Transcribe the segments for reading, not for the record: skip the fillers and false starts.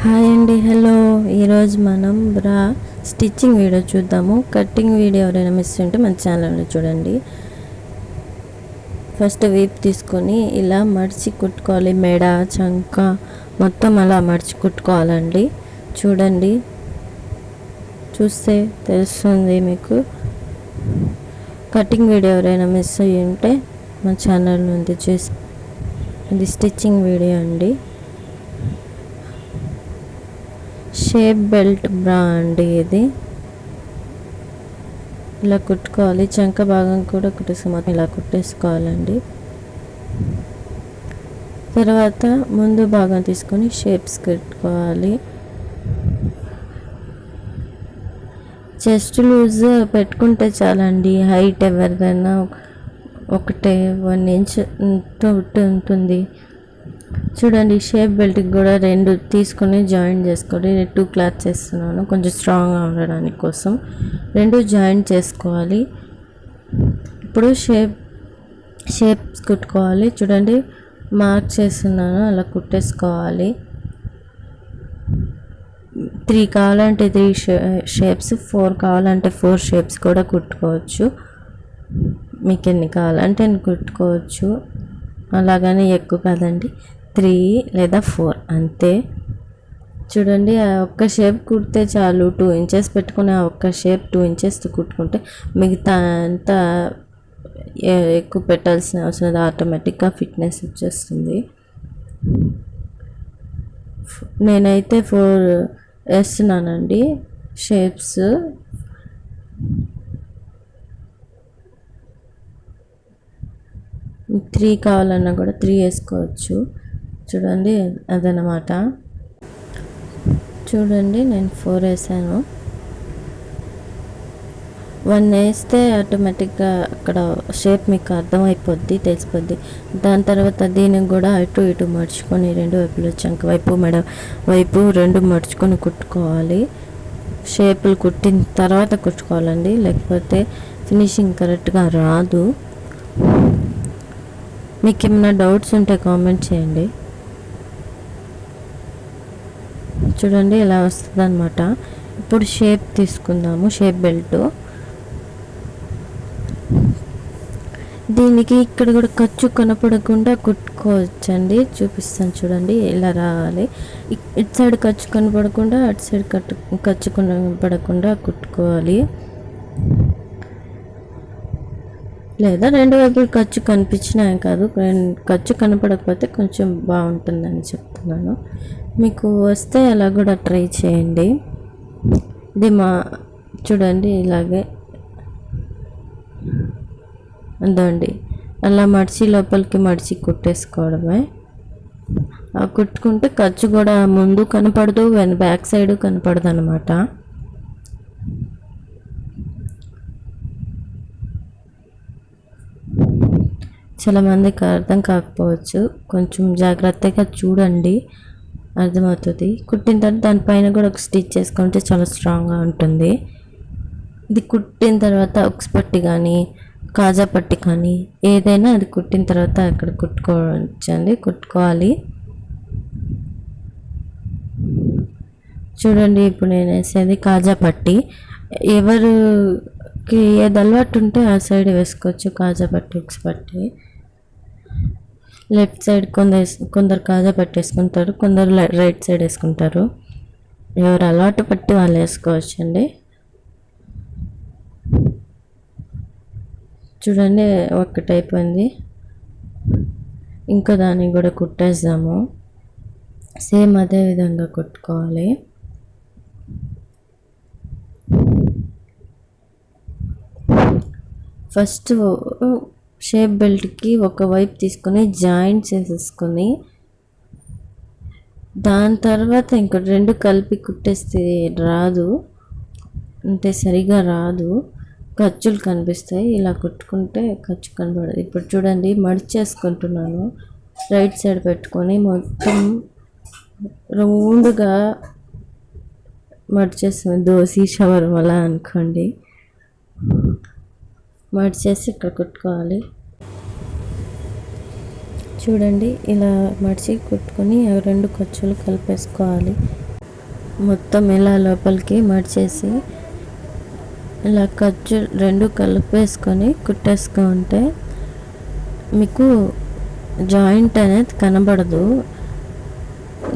Hi అండి, hello. ఈరోజు మనం బ్రా స్టిచ్చింగ్ వీడియో చూద్దాము. కటింగ్ వీడియో ఎవరైనా మిస్ ఉంటే మన ఛానల్లో చూడండి. ఫస్ట్ వీప్ తీసుకొని ఇలా మడిచి కుట్టుకోవాలి. మెడ, చంక మొత్తం అలా మడిచి కుట్టుకోవాలండి. చూడండి, చూస్తే తెలుస్తుంది మీకు. కటింగ్ వీడియో ఎవరైనా మిస్ అయ్యి ఉంటే మన ఛానల్ నుండి చూసి, ఇది స్టిచ్చింగ్ వీడియో అండి. షేప్ బెల్ట్ బ్రా అండి ఇది. ఇలా కుట్టుకోవాలి. చంక భాగం కూడా మొత్తం ఇలా కుట్టేసుకోవాలండి. తర్వాత ముందు భాగం తీసుకొని షేప్స్ కుట్టుకోవాలి. చెస్ట్ లూజ్ పెట్టుకుంటే చాలండి. హైట్ ఎవరిదైనా ఒకటే 1 ఇంచ్ ఉంటుంది. చూడండి, షేప్ బెల్ట్కి కూడా 2 తీసుకొని జాయిన్ చేసుకోండి. 2 క్లాత్స్ వేస్తున్నాను కొంచెం స్ట్రాంగ్గా ఉండడానికి కోసం. 2 జాయిన్ చేసుకోవాలి. ఇప్పుడు షేప్స్ కుట్టుకోవాలి. చూడండి, మార్క్ చేస్తున్నాను, అలా కుట్టేసుకోవాలి. 3 కావాలంటే 3 షేప్స్, 4 కావాలంటే 4 షేప్స్ కూడా కుట్టుకోవచ్చు. మీకు ఎన్ని కావాలంటే ఎన్ని కుట్టుకోవచ్చు. అలాగని ఎక్కువ కాదండి, 3 లేదా 4 అంతే. చూడండి, ఆ ఒక్క షేప్ కుడితే చాలు. 2 ఇంచెస్ పెట్టుకుని ఆ ఒక్క షేప్ 2 ఇంచెస్ కుట్టుకుంటే మిగతా అంతా ఎక్కువ పెట్టాల్సిన అవసరం లేదు. ఆటోమేటిక్గా ఫిట్నెస్ వచ్చేస్తుంది. నేనైతే 4 వేస్తున్నానండి షేప్స్. మీకు 3 కావాలన్నా కూడా 3 వేసుకోవచ్చు. చూడండి, అదనమాట. చూడండి, నేను 4 వేసాను. 1 వేస్తే ఆటోమేటిక్గా అక్కడ షేప్ మీకు అర్థమైపోద్ది, తెలిసిపోద్ది. దాని తర్వాత దీనికి కూడా అటు ఇటు మడుచుకొని 2 వైపులు, చంక వైపు, మెడ వైపు 2 మడుచుకొని కుట్టుకోవాలి. షేపులు కుట్టిన తర్వాత కుట్టుకోవాలండి, లేకపోతే ఫినిషింగ్ కరెక్ట్గా రాదు. మీకు ఏమైనా డౌట్స్ ఉంటే కామెంట్ చేయండి. చూడండి, ఇలా వస్తుంది అనమాట. ఇప్పుడు షేప్ తీసుకుందాము. షేప్ బెల్ట్ దీనికి ఇక్కడ కూడా ఖర్చు కనపడకుండా కుట్టుకోవచ్చండి. చూపిస్తాను చూడండి, ఇలా రావాలి. ఇటు సైడ్ ఖర్చు కనపడకుండా, అటు సైడ్ ఖర్చు కనపడకుండా కుట్టుకోవాలి. లేదా 2 వైపులు ఖర్చు కనిపించినా కాదు, ఖర్చు కనపడకపోతే కొంచెం బాగుంటుందని చెప్తున్నాను. మీకు వస్తే అలా కూడా ట్రై చేయండి. ఇది చూడండి, ఇలాగే అందండి. అలా మడిచి లోపలికి మడిచి కుట్టేసుకోవడమే. కుట్టుకుంటే ఖర్చు కూడా ముందు కనపడదు, బ్యాక్ సైడ్ కనపడదు అనమాట. చాలామందికి అర్థం కాకపోవచ్చు, కొంచెం జాగ్రత్తగా చూడండి, అర్థమవుతుంది. కుట్టిన తర్వాత దానిపైన కూడా ఒక స్టిచ్ చేసుకుంటే చాలా స్ట్రాంగ్గా ఉంటుంది. ఇది కుట్టిన తర్వాత ఉక్స్ పట్టి కానీ, కాజా పట్టి కానీ ఏదైనా అది కుట్టిన తర్వాత అక్కడ కుట్టుకోవాలి. చూడండి, ఇప్పుడు నేను వేసేది కాజా పట్టి. ఎవరికి ఏది అలవాటు ఉంటే ఆ సైడ్ వేసుకోవచ్చు. కాజా పట్టి, ఉక్స్ పట్టి. లెఫ్ట్ సైడ్ కొందరు కాజా పట్టి వేసుకుంటారు, కొందరు రైట్ సైడ్ వేసుకుంటారు. ఎవరు అలవాటు పట్టి వాళ్ళు వేసుకోవచ్చు అండి. చూడండి, ఒక్కటి అయిపోయింది. ఇంకో దానికి కూడా కుట్టేద్దాము. సేమ్ అదే విధంగా కుట్టుకోవాలి. ఫస్ట్ షేప్ బెల్ట్కి ఒక వైపు తీసుకొని జాయింట్ చేసేసుకొని, దాని తర్వాత ఇంకో 2 కలిపి కుట్టేస్తే రాదు, అంటే సరిగా రాదు, ఖర్చులు కనిపిస్తాయి. ఇలా కుట్టుకుంటే ఖర్చు కనబడదు. ఇప్పుడు చూడండి, మడిచేసుకుంటున్నాను. రైట్ సైడ్ పెట్టుకొని మొత్తం రౌండ్గా మడిచేస్తాను. దోశ షవర్మ అలా అనుకోండి. మడిచేసి ఇక్కడ కుట్టుకోవాలి. చూడండి, ఇలా మడిచి కుట్టుకొని 2 ఖర్చులు కలిపేసుకోవాలి. మొత్తం ఇలా లోపలికి మడిచేసి ఇలా ఖర్చు రెండు కలిపేసుకొని కుట్టేసుకుంటే మీకు జాయింట్ అనేది కనబడదు,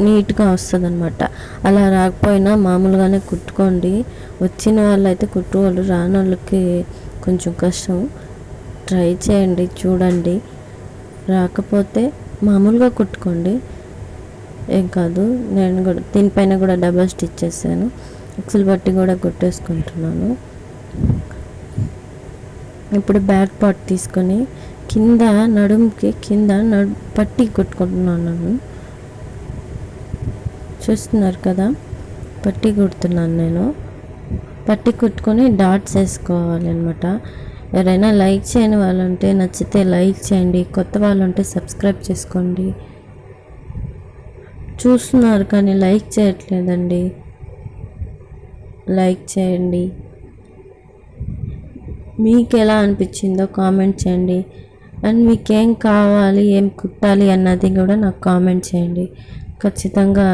నీట్గా వస్తుంది అనమాట. అలా రాకపోయినా మామూలుగానే కుట్టుకోండి. వచ్చిన వాళ్ళైతే కుట్టుకోవాలి, రాని వాళ్ళకి కొంచెం కష్టం. ట్రై చేయండి, చూడండి. రాకపోతే మామూలుగా కుట్టుకోండి, ఏం కాదు. నేను కూడా దీనిపైన కూడా డబల్ స్టిచ్ చేశాను, ఎక్సెల్ బట్టి కూడా కుట్టేసుకుంటున్నాను. ఇప్పుడు బ్యాక్ పార్ట్ తీసుకొని కింద నడుముకి కింద పట్టి కుట్టుకుంటున్నాను. చూస్తున్నారు కదా, పట్టి కుడుతున్నాను నేను. పట్టి కుట్టుకొని డాట్స్ వేసుకోవాలి అనమాట. ఎవరైనా లైక్ చేయని వాళ్ళు ఉంటే నచ్చితే లైక్ చేయండి, కొత్త వాళ్ళు ఉంటే సబ్స్క్రైబ్ చేసుకోండి. చూస్తున్నారు కానీ లైక్ చేయట్లేదండి, లైక్ చేయండి. మీకు ఎలా అనిపించిందో కామెంట్ చేయండి. అండ్ మీకేం కావాలి, ఏం కుట్టాలి అన్నది కూడా నాకు కామెంట్ చేయండి. ఖచ్చితంగా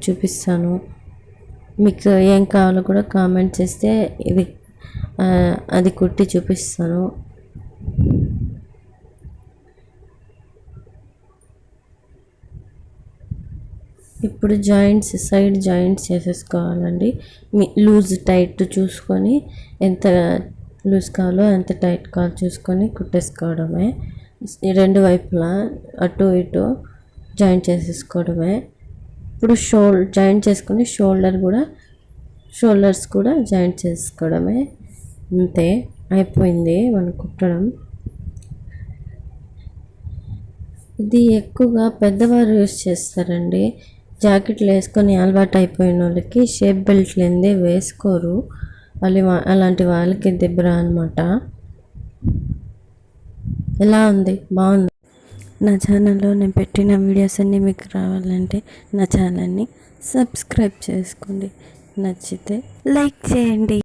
చూపిస్తాను. మీకు ఏం కావాలో కూడా కామెంట్ చేస్తే అది కుట్టి చూపిస్తాను. ఇప్పుడు సైడ్ జాయింట్స్ చేసేసుకోవాలండి. మీ లూజ్ టైట్ చూసుకొని ఎంత లూజ్ కావాలో ఎంత టైట్ కావాలో చూసుకొని కుట్టేసుకోవడమే. రెండు వైపులా అటు ఇటు జాయింట్ చేసేసుకోవడమే. ఇప్పుడు జాయింట్ చేసుకొని షోల్డర్స్ కూడా జాయింట్ చేసుకోవడమే. అంతే, అయిపోయింది మనం కుట్టడం. ఇది ఎక్కువగా పెద్దవారు యూస్ చేస్తారండి. జాకెట్లు వేసుకొని అలవాటు అయిపోయిన వాళ్ళకి షేప్ బెల్ట్ లేనిదే వేసుకోరు. అలాంటి వాళ్ళకి దెబ్బర అనమాట. ఎలా ఉంది, బాగుంది. నా ఛానల్లో నేను పెట్టిన వీడియోస్ అన్నీ మీకు రావాలంటే నా ఛానల్ని సబ్స్క్రైబ్ చేసుకోండి, నచ్చితే లైక్ చేయండి.